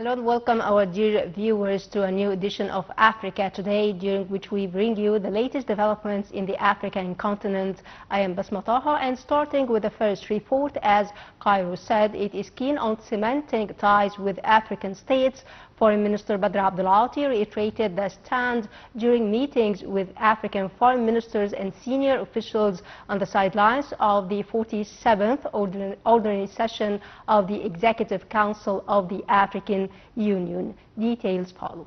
Hello and welcome our dear viewers to a new edition of Africa Today, during which we bring you the latest developments in the African continent. I am Basma Taha, and starting with the first report, as Cairo said, it is keen on cementing ties with African states. Foreign Minister Abdel reiterated the stand during meetings with African foreign ministers and senior officials on the sidelines of the 47th ordinary session of the Executive Council of the African Union. Details follow.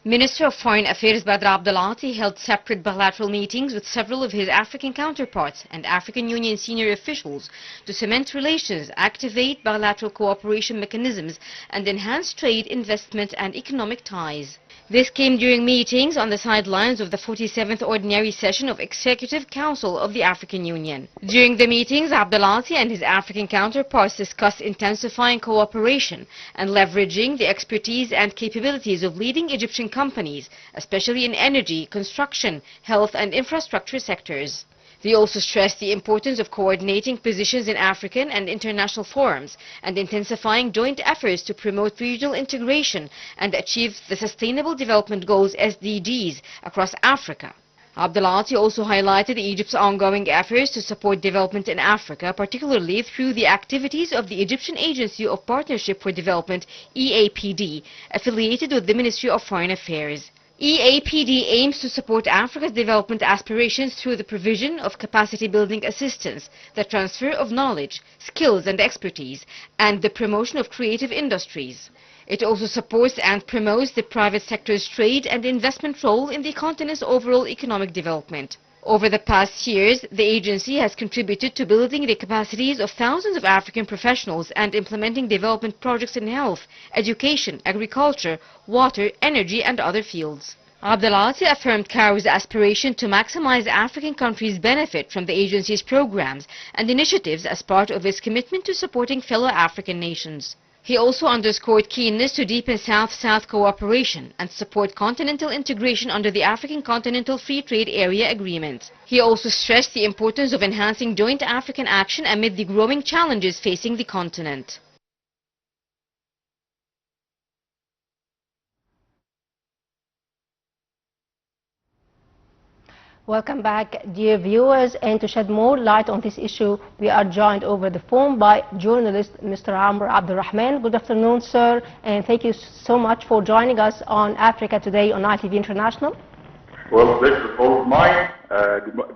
Minister of Foreign Affairs Abdel held separate bilateral meetings with several of his African counterparts and African Union senior officials to cement relations, activate bilateral cooperation mechanisms, and enhance trade, investment, and economic ties. This came during meetings on the sidelines of the 47th Ordinary Session of Executive Council of the African Union. During the meetings, Abdel and his African counterparts discussed intensifying cooperation and leveraging the expertise and capabilities of leading Egyptian companies, especially in energy, construction, health, and infrastructure sectors. They also stressed the importance of coordinating positions in African and international forums and intensifying joint efforts to promote regional integration and achieve the Sustainable Development Goals (SDGs) across Africa. Abdel also highlighted Egypt's ongoing efforts to support development in Africa, particularly through the activities of the Egyptian Agency of Partnership for Development (EAPD), affiliated with the Ministry of Foreign Affairs. EAPD aims to support Africa's development aspirations through the provision of capacity-building assistance, the transfer of knowledge, skills and expertise, and the promotion of creative industries. It also supports and promotes the private sector's trade and investment role in the continent's overall economic development. Over the past years, the agency has contributed to building the capacities of thousands of African professionals and implementing development projects in health, education, agriculture, water, energy and other fields. Abdel affirmed Cairo's aspiration to maximize African countries' benefit from the agency's programs and initiatives as part of its commitment to supporting fellow African nations. He also underscored keenness to deepen South-South cooperation and support continental integration under the African Continental Free Trade Area Agreement. He also stressed the importance of enhancing joint African action amid the growing challenges facing the continent. Welcome back, dear viewers, and to shed more light on this issue, we are joined over the phone by journalist Mr. Rahman. Good afternoon, sir, and thank you so much for joining us on Africa Today on ITV International. Well, pleasure is all mine.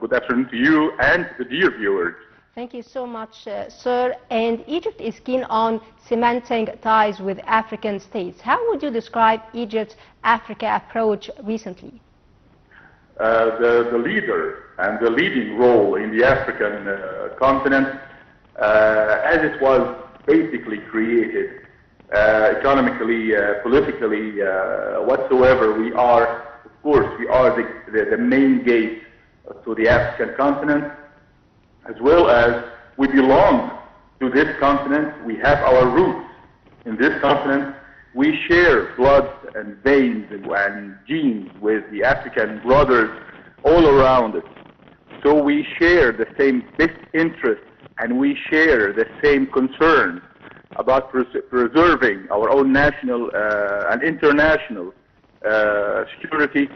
Good afternoon to you and the dear viewers. Thank you so much, sir. And Egypt is keen on cementing ties with African states. How would you describe Egypt's Africa approach recently? The leader and the leading role in the African continent, as it was basically created, economically, politically, whatsoever, we are, of course, we are the main gate to the African continent, as well as we belong to this continent. We have our roots in this continent. We share blood and veins and genes with the African brothers all around us. So we share the same best interests and we share the same concerns about preserving our own national and international security.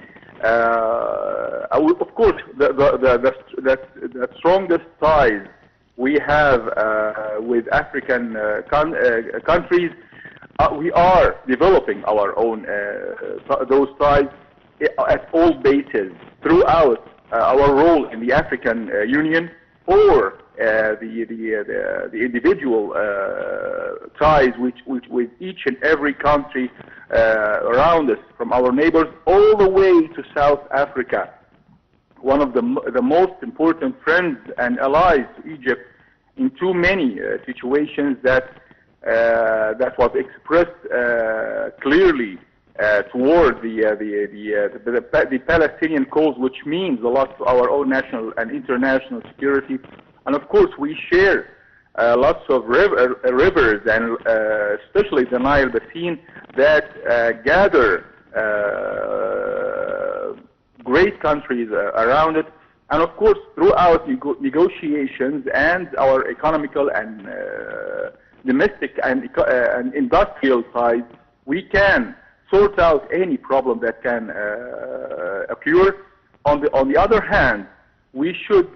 Of course, the strongest ties we have with African countries, we are developing our own those ties at all bases throughout our role in the African Union, or the individual ties which with each and every country around us, from our neighbors all the way to South Africa, one of the most important friends and allies to Egypt in too many situations that was expressed clearly toward the Palestinian cause, which means a lot to our own national and international security. And of course, we share lots of rivers, and especially the Nile Basin, that gather great countries around it. And of course, throughout negotiations and our economical and domestic and industrial ties, we can sort out any problem that can occur. On the other hand, we should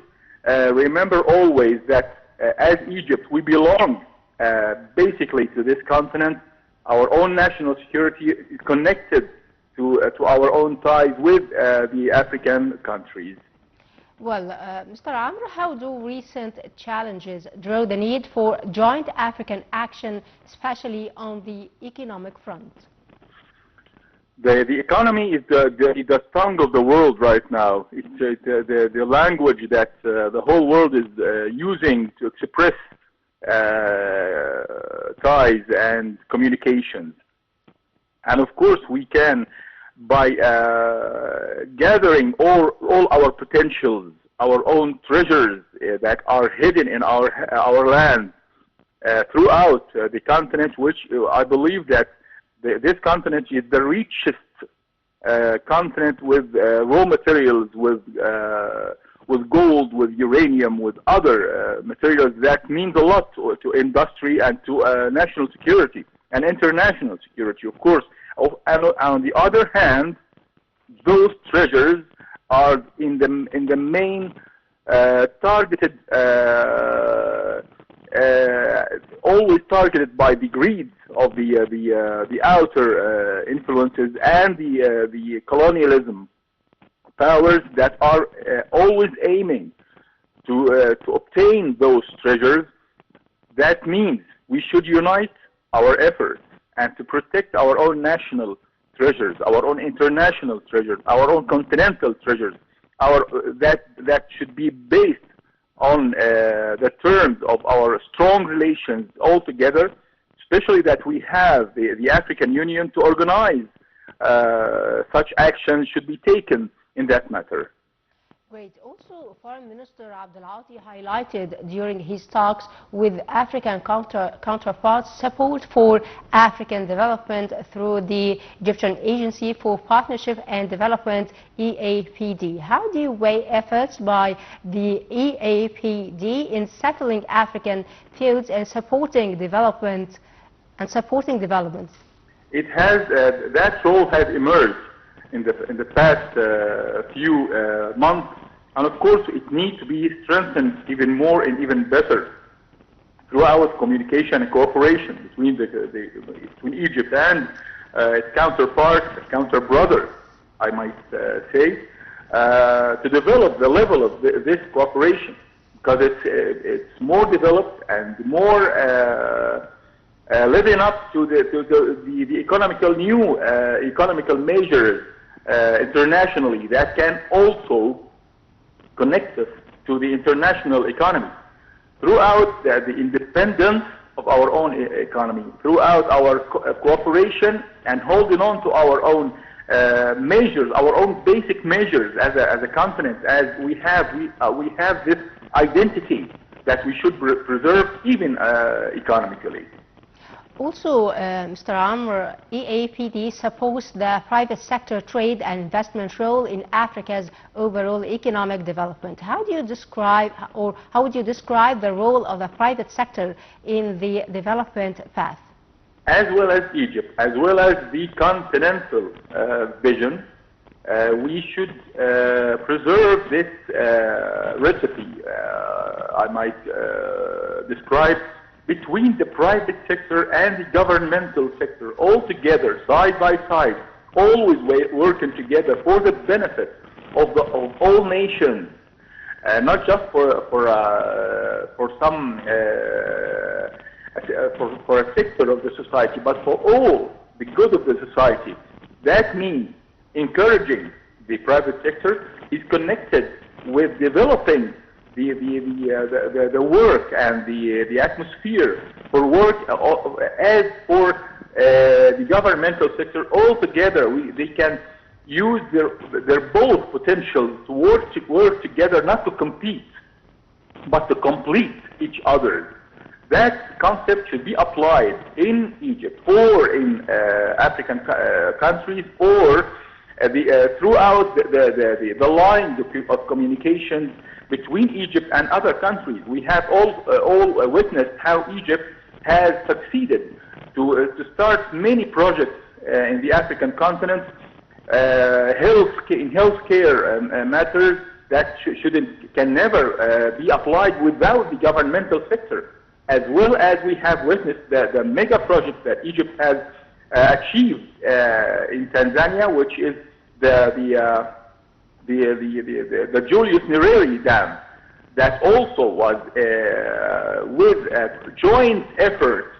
remember always that as Egypt, we belong basically to this continent. Our own national security is connected to our own ties with the African countries. Well, Mr. Amr, how do recent challenges draw the need for joint African action, especially on the economic front? The economy is the tongue of the world right now. It's the language that the whole world is using to express ties and communications. And of course, we can, by gathering all our potentials, our own treasures that are hidden in our land throughout the continent, which I believe that this continent is the richest continent with raw materials, with gold, with uranium, with other materials that means a lot to industry and to national security and international security, of course. And on the other hand, those treasures are in the main targeted, always targeted by the greed of the outer influences and the colonialism powers that are always aiming to obtain those treasures. That means we should unite our efforts and to protect our own national treasures, our own international treasures, our own continental treasures. That should be based on the terms of our strong relations altogether, especially that we have the African Union to organize such actions should be taken in that matter. Great. Also, Foreign Minister Abdel highlighted during his talks with African counterparts support for African development through the Egyptian Agency for Partnership and Development, EAPD. How do you weigh efforts by the EAPD in settling African fields and supporting development It has that role has emerged in the past few months, and of course it needs to be strengthened even more and even better throughout communication and cooperation between between Egypt and its counter brother, I might say, to develop the level of this cooperation, because it's more developed and more living up to the economical measures internationally that can also connect us to the international economy throughout the independence of our own economy, throughout our cooperation and holding on to our own measures, our own basic measures as a continent, as we have this identity that we should preserve even economically. Also, Mr. Amr, EAPD supports the private sector trade and investment role in Africa's overall economic development. How do you describe, or how would you describe the role of the private sector in the development path? As well as Egypt, as well as the continental vision, we should preserve this recipe, I might describe, between the private sector and the governmental sector, all together, side by side, always working together for the benefit of all nations, not just for a sector of the society, but for all the good of the society. That means encouraging the private sector is connected with developing the work and the atmosphere for work as for the governmental sector altogether. They can use their both potentials to work together, not to compete, but to complete each other. That concept should be applied in Egypt or in African countries or throughout the line of communication between Egypt and other countries. We have all witnessed how Egypt has succeeded to start many projects in the African continent, in healthcare matters that can never be applied without the governmental sector, as well as we have witnessed the mega project that Egypt has achieved in Tanzania, which is the Julius Nyerere Dam, that also was with a joint effort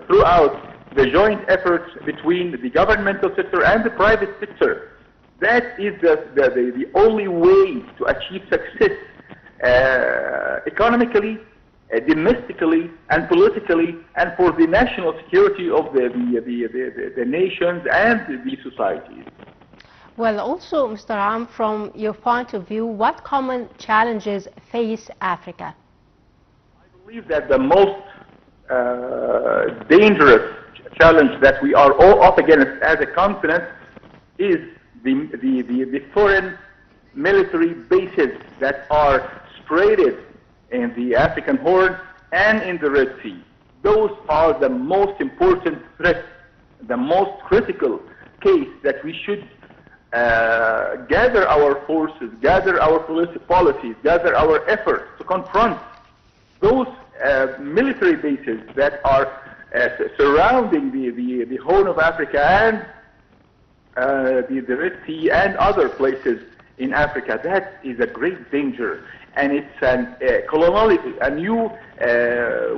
throughout the joint efforts between the governmental sector and the private sector. That is the only way to achieve success economically, domestically, and politically, and for the national security of the nations and the societies. Well, also, Mr. Ram, from your point of view, what common challenges face Africa? I believe that the most dangerous challenge that we are all up against as a continent is the foreign military bases that are spread in the African Horn and in the Red Sea. Those are the most important threats, the most critical case that we should gather our forces, gather our policies, gather our efforts to confront those military bases that are surrounding the Horn of Africa and the Red Sea and other places in Africa. That is a great danger, and it's a new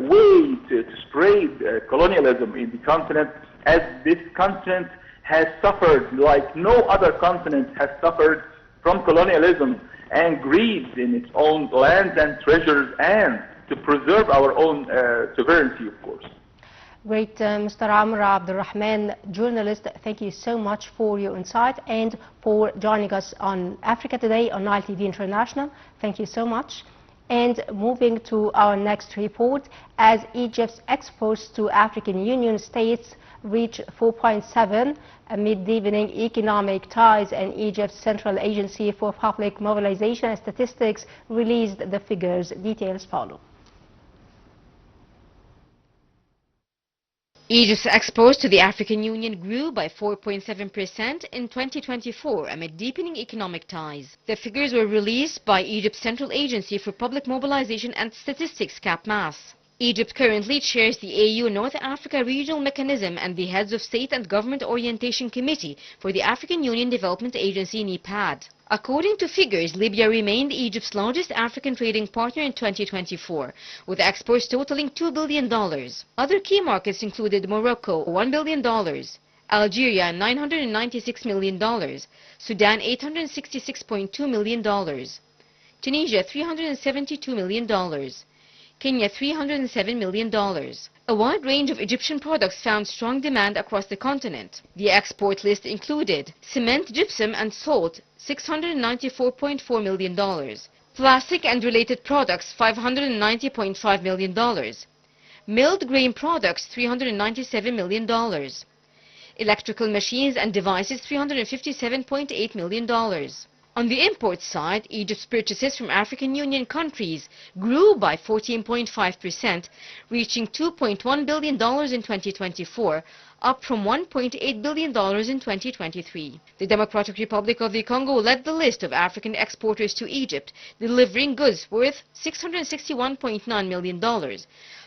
way to spread colonialism in the continent, as this continent has suffered like no other continent has suffered from colonialism and greed in its own lands and treasures, and to preserve our own sovereignty, of course. Great, Mr. Abdel Rahman, journalist, thank you so much for your insight and for joining us on Africa Today on Nile TV International. Thank you so much. And moving to our next report, as Egypt's exports to African Union states reach 4.7 amid deepening economic ties, and Egypt's Central Agency for Public Mobilization and Statistics released the figures. Details follow. Egypt's exports to the African Union grew by 4.7% in 2024 amid deepening economic ties. The figures were released by Egypt's Central Agency for Public Mobilization and Statistics, CAPMAS. Egypt currently chairs the AU North Africa Regional Mechanism and the Heads of State and Government Orientation Committee for the African Union Development Agency, NEPAD. According to figures, Libya remained Egypt's largest African trading partner in 2024, with exports totaling $2 billion. Other key markets included Morocco, $1 billion, Algeria, $996 million, Sudan, $866.2 million, Tunisia, $372 million, Kenya, $307 million. A wide range of Egyptian products found strong demand across the continent. The export list included cement, gypsum and salt, $694.4 million, plastic and related products, $590.5 million, milled grain products, $397 million, electrical machines and devices, $357.8 million. On the import side, Egypt's purchases from African Union countries grew by 14.5%, reaching $2.1 billion in 2024, up from $1.8 billion in 2023. The Democratic Republic of the Congo led the list of African exporters to Egypt, delivering goods worth $661.9 million,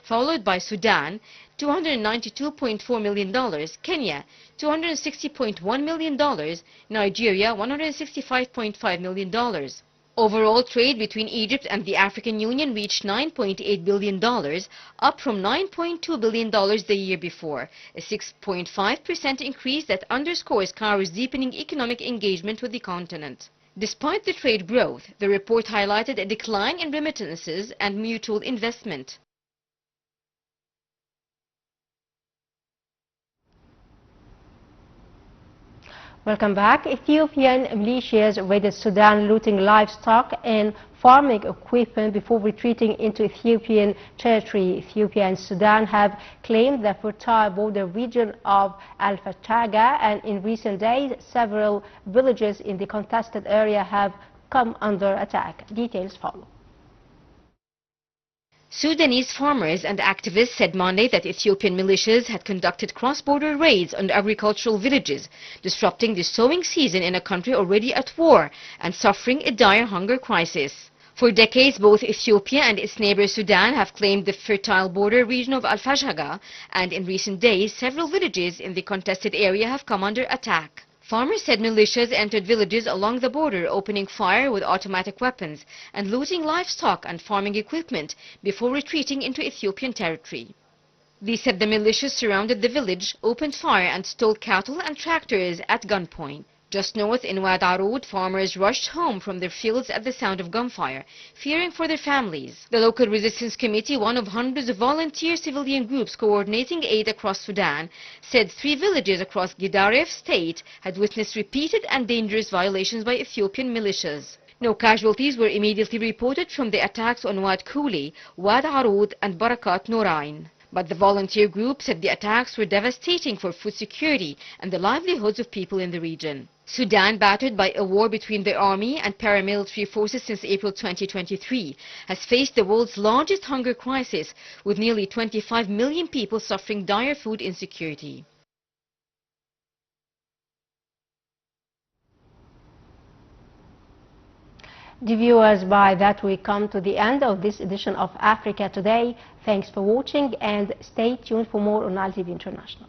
followed by Sudan, $292.4 million, Kenya, $260.1 million, Nigeria, $165.5 million. Overall trade between Egypt and the African Union reached $9.8 billion, up from $9.2 billion the year before, a 6.5% increase that underscores Cairo's deepening economic engagement with the continent. Despite the trade growth, the report highlighted a decline in remittances and mutual investment. Welcome back. Ethiopian militias raided Sudan, looting livestock and farming equipment before retreating into Ethiopian territory. Ethiopia and Sudan have claimed the fertile border region of Al-Fataga, and in recent days, several villages in the contested area have come under attack. Details follow. Sudanese farmers and activists said Monday that Ethiopian militias had conducted cross-border raids on agricultural villages, disrupting the sowing season in a country already at war and suffering a dire hunger crisis. For decades, both Ethiopia and its neighbor Sudan have claimed the fertile border region of Al-Fashaga, and in recent days, several villages in the contested area have come under attack. Farmers said militias entered villages along the border, opening fire with automatic weapons and looting livestock and farming equipment before retreating into Ethiopian territory. They said the militias surrounded the village, opened fire and stole cattle and tractors at gunpoint. Just north in Wad Arud, farmers rushed home from their fields at the sound of gunfire, fearing for their families. The local resistance committee, one of hundreds of volunteer civilian groups coordinating aid across Sudan, said 3 villages across Gedaref state had witnessed repeated and dangerous violations by Ethiopian militias. No casualties were immediately reported from the attacks on Wad Kuli, Wad Arud and Barakat Norain. But the volunteer group said the attacks were devastating for food security and the livelihoods of people in the region. Sudan, battered by a war between the army and paramilitary forces since April 2023, has faced the world's largest hunger crisis, with nearly 25 million people suffering dire food insecurity. Dear viewers, by that we come to the end of this edition of Africa Today. Thanks for watching and stay tuned for more on Al TV International.